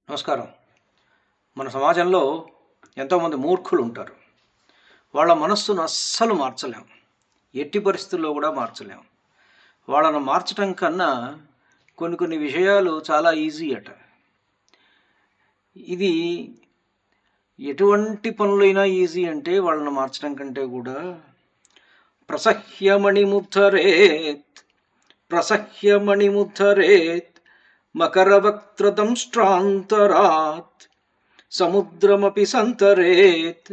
నమస్కారం. మన సమాజంలో ఎంతోమంది మూర్ఖులు ఉంటారు. వాళ్ళ మనస్సును అస్సలు మార్చలేం. ఎట్టి పరిస్థితుల్లో కూడా మార్చలేం. వాళ్ళను మార్చటం కన్నా కొన్ని కొన్ని విషయాలు చాలా ఈజీ అట. ఇది ఎటువంటి పనులైనా ఈజీ అంటే వాళ్ళని మార్చడం కంటే కూడా ప్రసహ్యమణిముద్ధరేత్ ప్రసహ్యమణిముద్ధరేత్ మకరవక్త్రదంష్ట్రాంతరాత్ సముద్రమపి సంతరేత్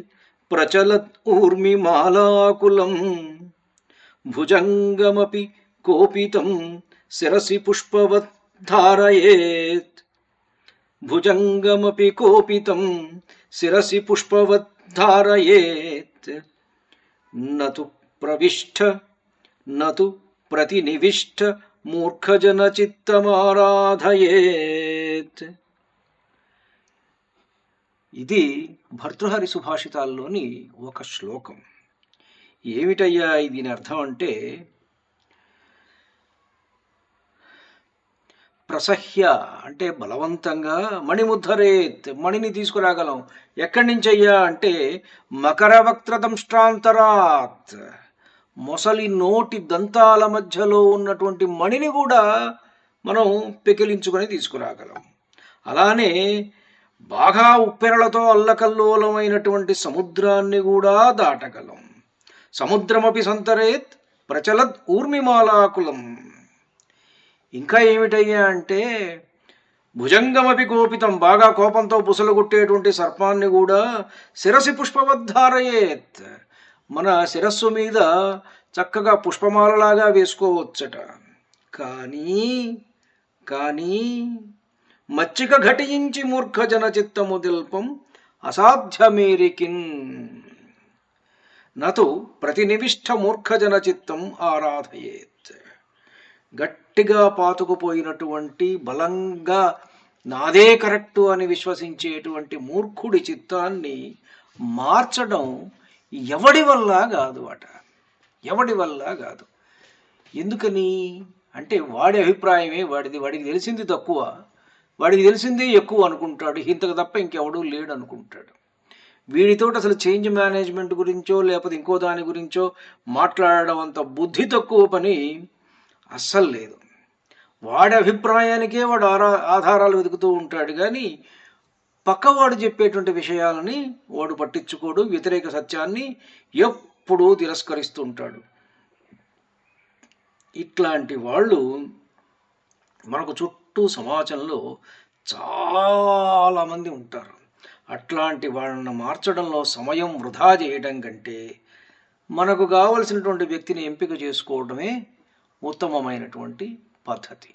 ప్రచలత్ ఊర్మిమాలాకులం భుజంగమపి కోపితం శిరసి పుష్పవత్ ధారయేత్ భుజంగమపి కోపితం శిరసి పుష్పవత్ ధారయేత్ నతు ప్రవిష్ఠ నతు ప్రతినివిష్ఠ మూర్ఖజన చిత్తమారాధయేత్. ఇది భర్తృహరి సుభాషితాల్లోని ఒక శ్లోకం. ఏమిటయ్యా దీని అర్థం అంటే, ప్రసహ్య అంటే బలవంతంగా, మణిముద్ధరేత్ మణిని తీసుకురాగలం. ఎక్కడి నుంచయ్యా అంటే మకరవక్త్రదంష్ట్రాంతరాత్ మొసలి నోటి దంతాల మధ్యలో ఉన్నటువంటి మణిని కూడా మనం పెకిలించుకొని తీసుకురాగలం. అలానే బాగా ఉప్పెరలతో అల్లకల్లోలమైనటువంటి సముద్రాన్ని కూడా దాటగలం. సముద్రమపి సంతరేత్ ప్రచలద్ ఊర్మిమాలాకులం. ఇంకా ఏమిటయ్యా అంటే భుజంగమపి కోపితం బాగా కోపంతో బుసలుగొట్టేటువంటి సర్పాన్ని కూడా శిరసి పుష్పవద్ధారయేత్ మన శిరస్సు మీద చక్కగా పుష్పమాలలాగా వేసుకోవచ్చట. కానీ మచ్చిక ఘటించి మూర్ఖజన చిత్తము దిల్పం అసాధ్యమేరికిన్ నతు ప్రతినివిష్ఠ మూర్ఖజన చిత్తం ఆరాధయేత్. గట్టిగా పాతుకుపోయినటువంటి బలంగా నాదే కరెక్టు అని విశ్వసించేటువంటి మూర్ఖుడి చిత్తాన్ని మార్చడం ఎవడి వల్ల కాదు అట. ఎవడి వల్ల కాదు. ఎందుకని అంటే వాడి అభిప్రాయమే వాడిది. వాడికి తెలిసింది తక్కువ, వాడికి తెలిసిందే ఎక్కువ అనుకుంటాడు. ఇంతకు తప్ప ఇంకెవడూ లేడు అనుకుంటాడు. వీడితో అసలు చేంజ్ మేనేజ్మెంట్ గురించో లేకపోతే ఇంకో దాని గురించో మాట్లాడడం అంత బుద్ధి తక్కువ పని అస్సలు లేదు. వాడి అభిప్రాయానికే వాడు ఆధారాలు వెతుకుతూ ఉంటాడు. కానీ పక్కవాడు చెప్పేటువంటి విషయాలని వాడు పట్టించుకోడు. వ్యతిరేక సత్యాన్ని ఎప్పుడూ తిరస్కరిస్తూ ఉంటాడు. ఇట్లాంటి వాళ్ళు మనకు చుట్టూ సమాజంలో చాలామంది ఉంటారు. అట్లాంటి వాళ్ళని మార్చడంలో సమయం వృధా చేయడం కంటే మనకు కావలసినటువంటి వ్యక్తిని ఎంపిక చేసుకోవడమే ఉత్తమమైనటువంటి పద్ధతి.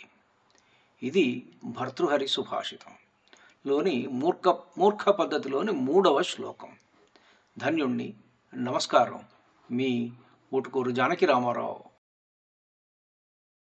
ఇది భర్తృహరి సుభాషితంలోని మూర్ఖ పద్ధతిలోని 3వ శ్లోకం. ధన్యుణ్ణి. నమస్కారం. మీ ఊటుకూరు జానకి రామారావు.